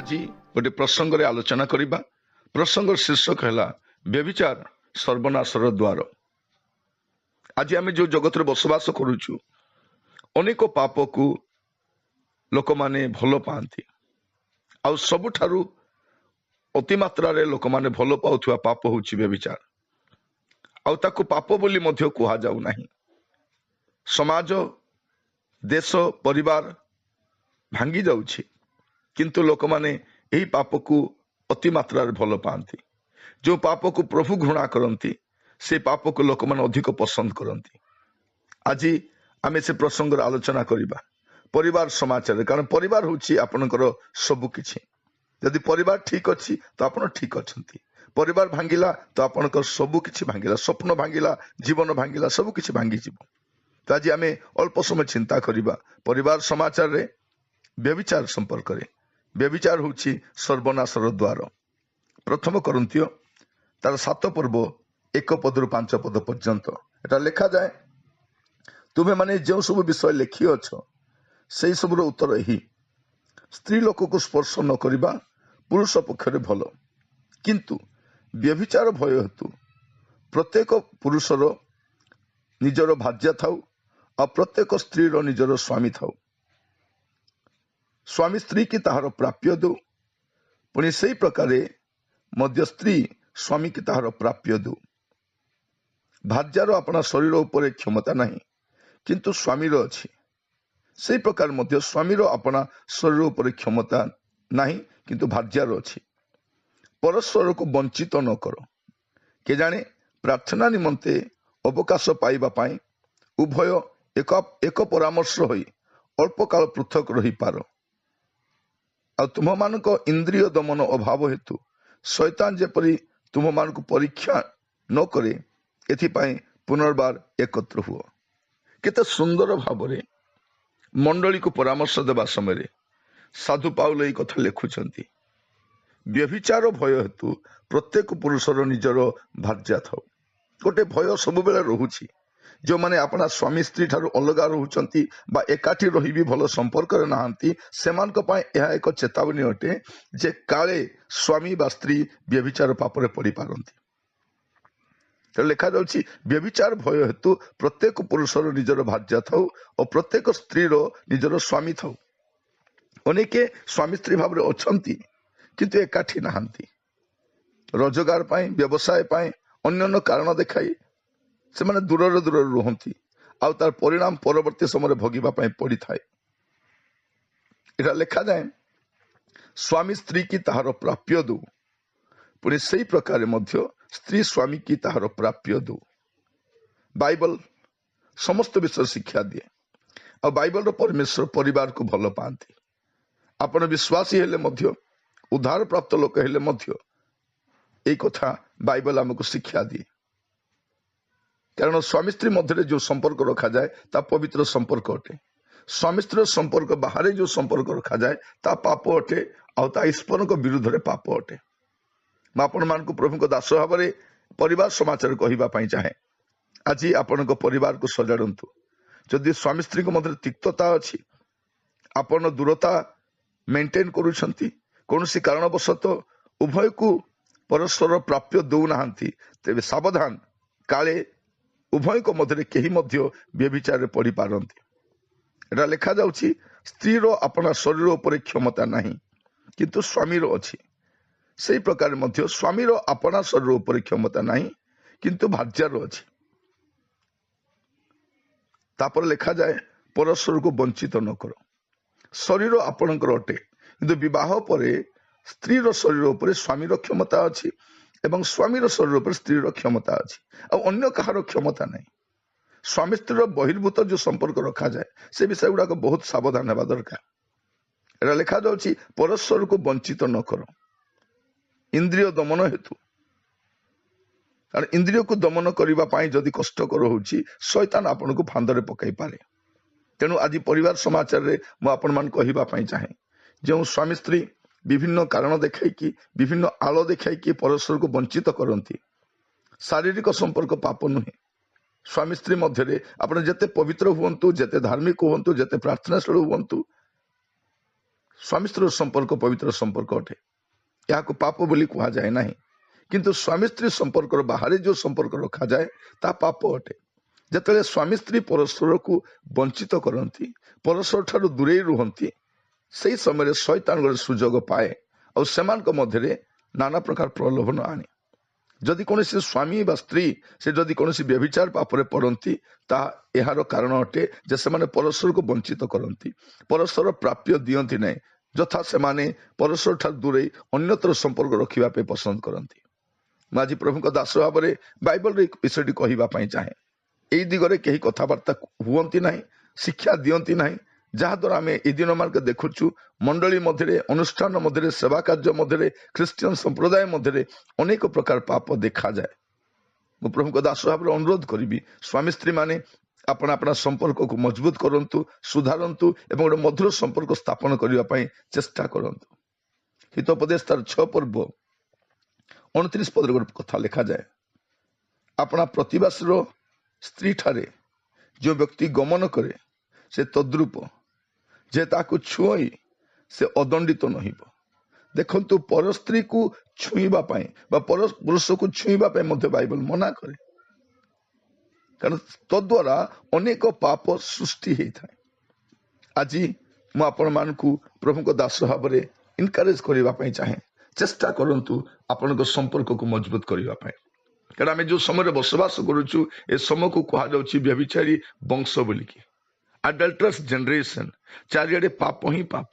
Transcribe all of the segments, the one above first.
आज गोटे प्रसंग आलोचना करवा। प्रसंग शीर्षक है व्यभिचार सर्वनाशर द्वार। आज आम जो जगत में बसवास करुचु अनेक पाप को लोक माने भल पाती आ सबुठारु अति मात्रा लोक माने भल पाउथुवा पाप होछि व्यभिचार। आउ ताकू पाप बोली मध्य कुहा जाउ नाही। समाज देश परिवार भांगी जाउछि किंतु लोक माने एही पाप को अति मात्रा भल पाती। जो पाप को प्रभु घृणा करती से पाप को लोक माने अधिक पसंद करती। आज आमे से प्रसंग आलोचना करिबा परिवार समाचार, कारण परिवार होछि आपनकर सब किछि। यदि परिवार ठीक अच्छी तो आपण ठीक अच्छी। परिवार भांगिला तो आपनकर सब किछि भांगिला, स्वप्न भांगिला, जीवन भांगिला, सब किछि भांगी जीव। तो आज आमे अल्प समय चिंता करिबा परिवार समाचार रे व्यभिचार संपर्क रे। व्यभिचार होछि सर्वनाशर द्वार। प्रथम करंतियो तार 7 पर्व 1 पदरु 5 पद पर्यंत एटा लिखा जाए, तुम्हें माने जो सब विषय लिखी अछ से सब उत्तर ही स्त्री लोक को स्पर्श न करिबा पुरुष पक्षरे भल, किंतु व्यभिचार भय हेतु प्रत्येक पुरुषर निजर भार्या थाउ और प्रत्येक स्त्रीर निजर स्वामी थाउ। स्वामी स्त्री की ताहार प्राप्य दो, पुणी से प्रकारे मध्य स्त्री स्वामी की ताहार प्राप्य दो। भार्यार अपना शरीर उपर क्षमता नहीं किंतु स्वामीर अछि, से प्रकार मध्य स्वामीर अपना शरीर उपर क्षमता नहीं किंतु भार्यार अछि। परस्पर को वंचित न करो, के जाने प्रार्थना निमंते अवकाश पाइबा पाई उभय एक परामर्श होई अल्प काल पृथक रही पार। आ तुम मानक इंद्रिय दमन अभाव हेतु शैतान जेपरी तुम मानक परीक्षा न करे एथिपाई पुनर्बार एकत्र हुओ। केते सुंदर भावरे मंडली को परामर्श देवा समय साधु पाउल एई कथा लिखुचंती, व्यभिचार भय हेतु प्रत्येक पुरुषर निजर भार्या थाउ। गोटे भय सब बेले रहुछि। जो माने अपना स्वामी स्त्री ठारू अलगा रहुचंती बा एकाठी रही भी भल संपर्क रे नाहंती, सेमानक पय एहा एक चेतावनी अटे जे काले स्वामी बा स्त्री व्यभिचार पापरे पड़ी पारंती। तो लिखा जाउछि व्यभिचार भय हेतु प्रत्येक पुरुषर निजर भार्या थाउ और प्रत्येक स्त्रीर निजर स्वामी थाउ। अनेके स्वामी स्त्री भाव रे अछंती किंतु एकाठी नाहंती। रोजगार पाई, व्यवसाय पाई, अन्य कारण देखाई से माने दूर रुहंती आउ तार परिणाम परवर्ती समय भोगिबा पाई पड़ी थाए। एटा लिखा जाए स्वामी स्त्री की ताहार प्राप्य दो, पुणी से प्रकार मध्य स्त्री स्वामी की ताहार प्राप्य दो। बाइबल समस्त विषय शिक्षा दिए और बाइबल रो परमेश्वर परिवार को भल पाती। आपण विश्वासी हेले मध्य, उद्धार प्राप्त लोक हेले मध्य एक कथा बाइबल हमको शिक्षा दिए। कारण स्वामी स्त्री मध्य जो संपर्क रखा जाए ता पवित्र संपर्क अटे। स्वामी स्त्री संपर्क बाहर जो संपर्क रखा जाए ता पाप अटे आ ता ईश्वर को विरुद्ध रे पाप अटे। मैं आपण मान को प्रभु को दास भाव में परिवार समाचार कहवा पाई चाहे। आज आपण को परिवार को सजाड़ंतु। जदि स्वामी स्त्री को मध्य तिक्तता अच्छी, आपण दूरता मेंटेन करुछंती, कौनसी कारणवशत उभय को परस्पर प्राप्य दौ नाहंती, तेबे सावधान, काले उभय को मध्य केही मध्य व्यभिचार पड़ी पारंती। एटा लिखा जाउछि स्त्रीर अपना शरीर उपर क्षमता नहीं किंतु स्वामीर अछि। से प्रकार मध्य स्वामीर अपना शरीर उपर क्षमता नहीं किंतु भार्यार अछि। तापर लिखा जाए परस्पर को वंचित न करो। शरीर आपणकर अटे किंतु विवाह परे स्त्रीर शरीर उपर स्वामीर क्षमता अछि एवं स्वामीर शरीर उपर स्त्रीर क्षमता अछि और अन्य कहार क्षमता नहीं। स्वामी स्त्रीर बहिर्भूत जो संपर्क रखा जाए से विषय गुड़ाक बहुत सावधान होगा दरकार। एटा लिखा जाउछि परस्पर को वंचित न करो इंद्रिय दमन हेतु। कारण इंद्रिय को दमन करबा पाई जदि कष्टकर होछि शैतान आपन को फांदरे पकाई पारे। तेणु आज परिवार समाचार रे मु आपण मान कहबा पाई चाहे, जो स्वामी स्त्री विभिन्न कारण देखाई कि विभिन्न आलो देखाई कि परस्पर को वंचित करती, शारीरिक संपर्क पाप नुहे। स्वामी स्त्री मध्य आप जेते पवित्र हुंतु, जेते धार्मिक हुंतु, जेते प्रार्थनाशील हुंतु, ସ୍ୱାମୀ ସ୍ତ୍ରୀର ସମ୍ପର୍କ ପବିତ୍ର ସମ୍ପର୍କ ଅଟେ, ଏହାକୁ ପାପ ବୋଲି କୁହାଯାଏ ନାହିଁ। କିନ୍ତୁ ସ୍ୱାମୀ ସ୍ତ୍ରୀ ସମ୍ପର୍କର ବାହାରେ ଯେଉଁ ସମ୍ପର୍କ ରଖାଯାଏ ତାହା ପାପ ଅଟେ। ଯେତେବେଳେ ସ୍ୱାମୀ ସ୍ତ୍ରୀ ପରସ୍ପରକୁ ବଞ୍ଚିତ କରନ୍ତି, ପରସ୍ପର ଠାରୁ ଦୂରେଇ ରୁହନ୍ତି, ସେହି ସମୟରେ ଶୈତାନ ଗୋଟେ ସୁଯୋଗ ପାଏ ଆଉ ସେମାନଙ୍କ ମଧ୍ୟରେ ନାନା ପ୍ରକାର ପ୍ରଲୋଭନ ଆଣେ। ଯଦି କୌଣସି ସ୍ୱାମୀ ବା ସ୍ତ୍ରୀ ସେ ଯଦି କୌଣସି ବ୍ୟଭିଚାର ପାପରେ ପଡ଼ନ୍ତି, ତାହା ଏହାର କାରଣ ଅଟେ ଯେ ସେମାନେ ପରସ୍ପରକୁ ବଞ୍ଚିତ କରନ୍ତି, ପରସ୍ପର ପ୍ରାପ୍ୟ ଦିଅନ୍ତି ନାହିଁ, ଯଥା ସେମାନେ ପରସ୍ପର ଠାରୁ ଦୂରେଇ ଅନ୍ୟତ୍ର ସମ୍ପର୍କ ରଖିବା ପାଇଁ ପସନ୍ଦ କରନ୍ତି। ମୁଁ ଆଜି ପ୍ରଭୁଙ୍କ ଦାସ ଭାବରେ ବାଇବଲର ଏହି ବିଷୟଟି କହିବା ପାଇଁ ଚାହେଁ। ଏହି ଦିଗରେ କେହି କଥାବାର୍ତ୍ତା ହୁଅନ୍ତି ନାହିଁ, ଶିକ୍ଷା ଦିଅନ୍ତି ନାହିଁ, ଯାହାଦ୍ୱାରା ଆମେ ଏହି ଦିନମାନଙ୍କ ଦେଖୁଛୁ ମଣ୍ଡଳୀ ମଧ୍ୟରେ, ଅନୁଷ୍ଠାନ ମଧ୍ୟରେ, ସେବା କାର୍ଯ୍ୟ ମଧ୍ୟରେ, ଖ୍ରୀଷ୍ଟିଆନ ସମ୍ପ୍ରଦାୟ ମଧ୍ୟରେ ଅନେକ ପ୍ରକାର ପାପ ଦେଖାଯାଏ। ମୁଁ ପ୍ରଭୁଙ୍କ ଦାସ ଭାବରେ ଅନୁରୋଧ କରିବି, ସ୍ୱାମୀ ସ୍ତ୍ରୀ ମାନେ ଆପଣ ଆପଣା ସମ୍ପର୍କକୁ ମଜବୁତ କରନ୍ତୁ, ସୁଧାରନ୍ତୁ ଏବଂ ଗୋଟେ ମଧୁର ସମ୍ପର୍କ ସ୍ଥାପନ କରିବା ପାଇଁ ଚେଷ୍ଟା କରନ୍ତୁ। ହିତୋପଦେଶ ତାର 6 ପର୍ବ 29 ପଦରେ ଗୋଟେ କଥା ଲେଖାଯାଏ, ଆପଣା ପ୍ରତିବାସୀର ସ୍ତ୍ରୀ ଠାରେ ଯେଉଁ ବ୍ୟକ୍ତି ଗମନ କରେ ସେ ତଦ୍ରୂପ, ଯେ ତାକୁ ଛୁଇଁ ସେ ଅଦଣ୍ଡିତ ନହିବ। ଦେଖନ୍ତୁ, ପର ସ୍ତ୍ରୀକୁ ଛୁଇଁବା ପାଇଁ ବା ପର ପୁରୁଷକୁ ଛୁଇଁବା ପାଇଁ ମଧ୍ୟ ବାଇବଲ ମନା କରେ, କାରଣ ତଦ୍ୱାରା ଅନେକ ପାପ ସୃଷ୍ଟି ହେଇଥାଏ। ଆଜି ମୁଁ ଆପଣମାନଙ୍କୁ ପ୍ରଭୁଙ୍କ ଦାସ ଭାବରେ ଇନକରେଜ କରିବା ପାଇଁ ଚାହେଁ, ଚେଷ୍ଟା କରନ୍ତୁ ଆପଣଙ୍କ ସମ୍ପର୍କକୁ ମଜବୁତ କରିବା ପାଇଁ। କାରଣ ଆମେ ଯେଉଁ ସମୟରେ ବସବାସ କରୁଛୁ ଏ ସମୟକୁ କୁହାଯାଉଛି ବ୍ୟଭିଚାରୀ ବଂଶ ବୋଲିକି, ଆଡଲ୍ଟରସ୍ ଜେନେରେସନ। ଚାରିଆଡେ ପାପ ହିଁ ପାପ,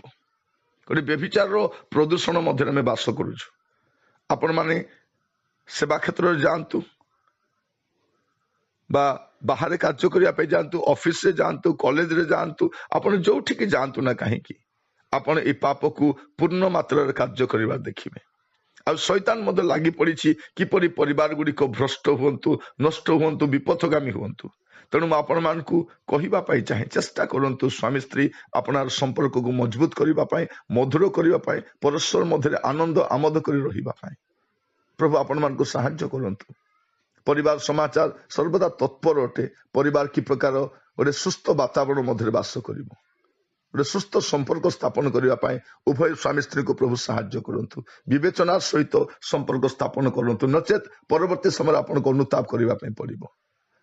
ଗୋଟେ ବ୍ୟଭିଚାରର ପ୍ରଦୂଷଣ ମଧ୍ୟରେ ଆମେ ବାସ କରୁଛୁ। ଆପଣମାନେ ସେବା କ୍ଷେତ୍ରରେ ଯାଆନ୍ତୁ ବା ବାହାରେ କାର୍ଯ୍ୟ କରିବା ପାଇଁ ଯାଆନ୍ତୁ, ଅଫିସରେ ଯାଆନ୍ତୁ, କଲେଜରେ ଯାଆନ୍ତୁ, ଆପଣ ଯୋଉଠିକି ଯାଆନ୍ତୁ ନା କାହିଁକି, ଆପଣ এই ପାପକୁ ପୂର୍ଣ୍ଣ ମାତ୍ରାରେ କାର୍ଯ୍ୟ କରିବା ଦେଖିବେ। ଆଉ ଶୈତାନ ମଧ୍ୟ ଲାଗି ପଡିଛି କିପରି ପରିବାର ଗୁଡ଼ିକ ଭ୍ରଷ୍ଟ ହୁଅନ୍ତୁ, ନଷ୍ଟ ହୁଅନ୍ତୁ, ବିପଥଗାମୀ ହୁଅନ୍ତୁ। ତେଣୁ ମୁଁ ଆପଣମାନଙ୍କୁ କହିବା ପାଇଁ ଚାହେଁ, ଚେଷ୍ଟା କରନ୍ତୁ ସ୍ୱାମୀ ସ୍ତ୍ରୀ ଆପଣର ସମ୍ପର୍କକୁ ମଜବୁତ କରିବା ପାଇଁ, ମଧୁର କରିବା ପାଇଁ, ପରସ୍ପର ମଧ୍ୟରେ ଆନନ୍ଦ ଆମୋଦ କରି ରହିବା ପାଇଁ। ପ୍ରଭୁ ଆପଣମାନଙ୍କୁ ସାହାଯ୍ୟ କରନ୍ତୁ। ପରିବାର ସମାଚାର ସର୍ବଦା ତତ୍ପର ଅଟେ। ପରିବାର କି ପ୍ରକାର ଗୋଟେ ସୁସ୍ଥ ବାତାବରଣ ମଧ୍ୟରେ ବାସ କରିବ, ଗୋଟେ ସୁସ୍ଥ ସମ୍ପର୍କ ସ୍ଥାପନ କରିବା ପାଇଁ ଉଭୟ ସ୍ୱାମୀ ସ୍ତ୍ରୀକୁ ପ୍ରଭୁ ସାହାଯ୍ୟ କରନ୍ତୁ। ବିବେଚନାର ସହିତ ସମ୍ପର୍କ ସ୍ଥାପନ କରନ୍ତୁ, ନଚେତ ପରବର୍ତ୍ତୀ ସମୟରେ ଆପଣଙ୍କୁ ଅନୁତାପ କରିବା ପାଇଁ ପଡିବ।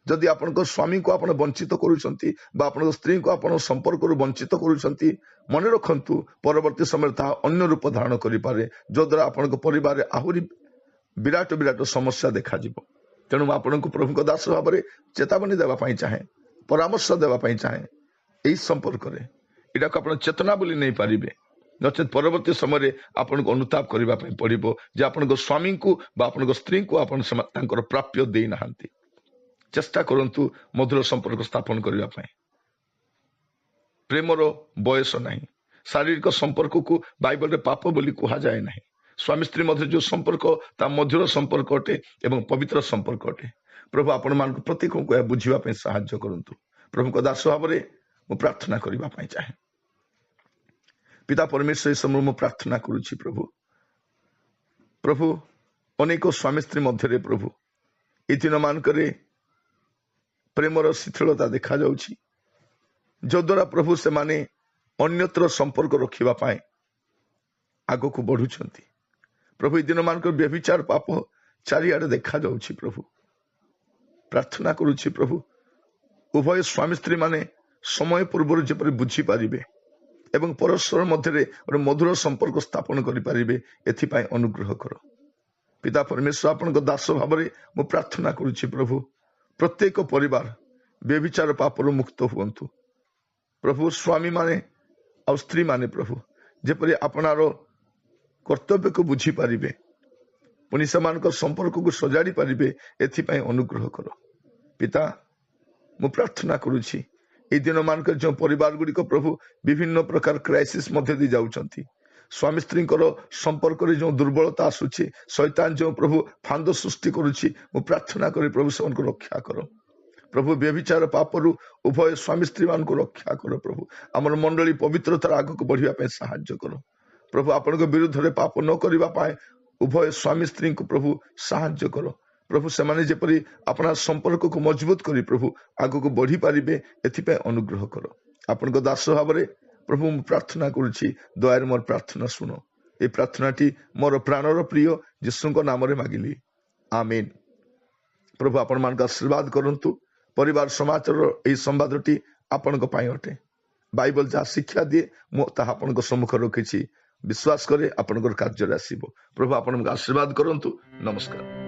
ଯଦି ଆପଣଙ୍କ ସ୍ୱାମୀଙ୍କୁ ଆପଣ ବଞ୍ଚିତ କରୁଛନ୍ତି ବା ଆପଣଙ୍କ ସ୍ତ୍ରୀଙ୍କୁ ଆପଣ ସମ୍ପର୍କରୁ ବଞ୍ଚିତ କରୁଛନ୍ତି, ମନେ ରଖନ୍ତୁ ପରବର୍ତ୍ତୀ ସମୟରେ ତାହା ଅନ୍ୟ ରୂପ ଧାରଣ କରିପାରେ, ଯଦ୍ୱାରା ଆପଣଙ୍କ ପରିବାରରେ ଆହୁରି ବିରାଟ ବିରାଟ ସମସ୍ୟା ଦେଖାଯିବ। ତେଣୁ ମୁଁ ଆପଣଙ୍କୁ ପ୍ରଭୁଙ୍କ ଦାସ ଭାବରେ ଚେତାବନୀ ଦେବା ପାଇଁ ଚାହେଁ, ପରାମର୍ଶ ଦେବା ପାଇଁ ଚାହେଁ, ଏହି ସମ୍ପର୍କରେ ଏଟାକୁ ଆପଣ ଚେତନା ବୋଲି ନେଇପାରିବେ, ନଚେତ ପରବର୍ତ୍ତୀ ସମୟରେ ଆପଣଙ୍କୁ ଅନୁତାପ କରିବା ପାଇଁ ପଡିବ ଯେ ଆପଣଙ୍କ ସ୍ୱାମୀଙ୍କୁ ବା ଆପଣଙ୍କ ସ୍ତ୍ରୀଙ୍କୁ ଆପଣ ତାଙ୍କର ପ୍ରାପ୍ୟ ଦେଇନାହାନ୍ତି। ଚେଷ୍ଟା କରନ୍ତୁ ମଧୁର ସମ୍ପର୍କ ସ୍ଥାପନ କରିବା ପାଇଁ। ପ୍ରେମର ବୟସ ନାହିଁ। ଶାରୀରିକ ସମ୍ପର୍କକୁ ବାଇବଲରେ ପାପ ବୋଲି କୁହାଯାଏ ନାହିଁ। ସ୍ୱାମୀ ସ୍ତ୍ରୀ ମଧ୍ୟରେ ଯେଉଁ ସମ୍ପର୍କ ତା ମଧୁର ସମ୍ପର୍କ ଅଟେ ଏବଂ ପବିତ୍ର ସମ୍ପର୍କ ଅଟେ। ପ୍ରଭୁ ଆପଣମାନଙ୍କୁ ପ୍ରତ୍ୟେକଙ୍କୁ ଏହା ବୁଝିବା ପାଇଁ ସାହାଯ୍ୟ କରନ୍ତୁ। ପ୍ରଭୁଙ୍କ ଦାସ ଭାବରେ ମୁଁ ପ୍ରାର୍ଥନା କରିବା ପାଇଁ ଚାହେଁ। ପିତା ପରମେଶ୍ୱର, ଏହି ସମୟରେ ମୁଁ ପ୍ରାର୍ଥନା କରୁଛି ପ୍ରଭୁ ଅନେକ ସ୍ୱାମୀ ସ୍ତ୍ରୀ ମଧ୍ୟରେ ପ୍ରଭୁ ଏହି ଦିନ ମାନଙ୍କରେ ପ୍ରେମର ଶିଥିଳତା ଦେଖାଯାଉଛି, ଯଦ୍ୱାରା ପ୍ରଭୁ ସେମାନେ ଅନ୍ୟତ୍ର ସମ୍ପର୍କ ରଖିବା ପାଇଁ ଆଗକୁ ବଢୁଛନ୍ତି। ପ୍ରଭୁ ଏହି ଦିନ ମାନଙ୍କର ବ୍ୟଭିଚାର ପାପ ଚାରିଆଡେ ଦେଖାଯାଉଛି। ପ୍ରଭୁ ପ୍ରାର୍ଥନା କରୁଛି ପ୍ରଭୁ ଉଭୟ ସ୍ୱାମୀ ସ୍ତ୍ରୀ ମାନେ ସମୟ ପୂର୍ବରୁ ଯେପରି ବୁଝିପାରିବେ ଏବଂ ପରସ୍ପର ମଧ୍ୟରେ ଗୋଟେ ମଧୁର ସମ୍ପର୍କ ସ୍ଥାପନ କରିପାରିବେ, ଏଥିପାଇଁ ଅନୁଗ୍ରହ କର। ପିତା ପରମେଶ୍ୱର, ଆପଣଙ୍କ ଦାସ ଭାବରେ ମୁଁ ପ୍ରାର୍ଥନା କରୁଛି ପ୍ରଭୁ ପ୍ରତ୍ୟେକ ପରିବାର ବ୍ୟଭିଚାର ପାପରୁ ମୁକ୍ତ ହୁଅନ୍ତୁ। ପ୍ରଭୁ ସ୍ୱାମୀ ମାନେ ଆଉ ସ୍ତ୍ରୀ ମାନେ ପ୍ରଭୁ ଯେପରି ଆପଣାର କର୍ତ୍ତବ୍ୟକୁ ବୁଝିପାରିବେ, ପୁଣି ସେମାନଙ୍କ ସମ୍ପର୍କକୁ ସଜାଡ଼ି ପାରିବେ, ଏଥିପାଇଁ ଅନୁଗ୍ରହ କର। ପିତା, ମୁଁ ପ୍ରାର୍ଥନା କରୁଛି এই ଦିନ ମାନଙ୍କରେ ଯେଉଁ ପରିବାର ଗୁଡ଼ିକ ପ୍ରଭୁ ବିଭିନ୍ନ ପ୍ରକାର କ୍ରାଇସିସ୍ ମଧ୍ୟ ଦେଇ ଯାଉଛନ୍ତି, ସ୍ୱାମୀ ସ୍ତ୍ରୀଙ୍କର ସମ୍ପର୍କରେ ଯେଉଁ ଦୁର୍ବଳତା ଆସୁଛି, ଶୈତାନ ଯେଉଁ ପ୍ରଭୁ ଫାନ୍ଦ ସୃଷ୍ଟି କରୁଛି, ମୁଁ ପ୍ରାର୍ଥନା କରି ପ୍ରଭୁ ସେମାନଙ୍କୁ ରକ୍ଷା କର। ପ୍ରଭୁ ବ୍ୟଭିଚାର ପାପରୁ ଉଭୟ ସ୍ୱାମୀ ସ୍ତ୍ରୀ ମାନଙ୍କୁ ରକ୍ଷା କର। ପ୍ରଭୁ ଆମର ମଣ୍ଡଳୀ ପବିତ୍ରତାର ଆଗକୁ ବଢିବା ପାଇଁ ସାହାଯ୍ୟ କର। ପ୍ରଭୁ ଆପଣଙ୍କ ବିରୁଦ୍ଧରେ ପାପ ନ କରିବା ପାଇଁ ଉଭୟ ସ୍ୱାମୀ ସ୍ତ୍ରୀଙ୍କୁ ପ୍ରଭୁ ସାହାଯ୍ୟ କର। ପ୍ରଭୁ ସେମାନେ ଯେପରି ଆପଣା ସମ୍ପର୍କକୁ ମଜବୁତ କରି ପ୍ରଭୁ ଆଗକୁ ବଢି ପାରିବେ, ଏଥିପାଇଁ ଅନୁଗ୍ରହ କର। ଆପଣଙ୍କ ଦାସ ଭାବରେ प्रभु मु प्रार्थना करुछि दयार मोर प्रार्थना सुनो ए प्रार्थनाटी मोर प्राणर प्रिय यीशुଙ୍କ नामରେ मागिली आमीन। प्रभु आपण मान आशीर्वाद करंतु परिवार समाचार एई संवादटी आपणक पाई अटे बाइबल जहाँ शिक्षा दिए मु ताहा आपणक सम्मुख रखिछि विश्वास करे आपणकर कार्य आसीबो। प्रभु आपण आशीर्वाद करंतु। नमस्कार।